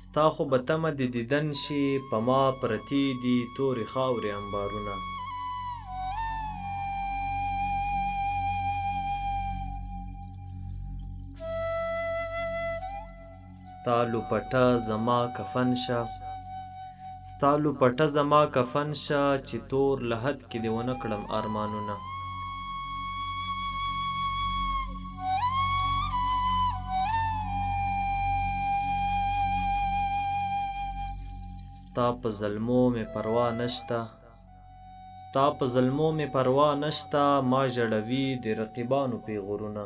ستا خو به تمه د دیدن شي په ما پرتې دي تورې خاورې انبارونه. ستا لوپټه زما کفن شه، ستا لوپټه زما کفن شه چې تور لحد کې دې ونه کړم ارمانونه. ستا په ظلمو مې پروا نشته، ستا په ظلمو مې پروا نشته، ما ژړوي د رقیبانو پیغورونه.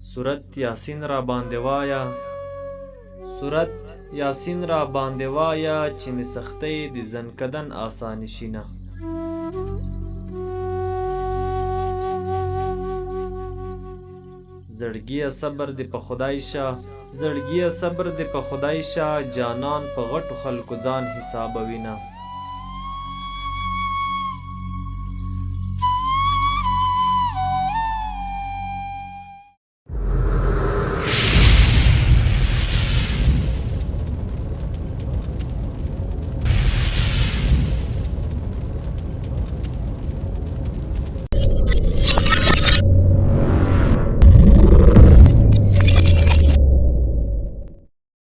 سورت یاسین را باندې وایا، سورت یاسین را باندې وایا چې مې سختۍ د زنکدن آسانې شینه. زړګیه صبر دې په خدای شه، زړګیه صبر دې په خدای شه، جانان په غټو خلکو ځان حسابوینه.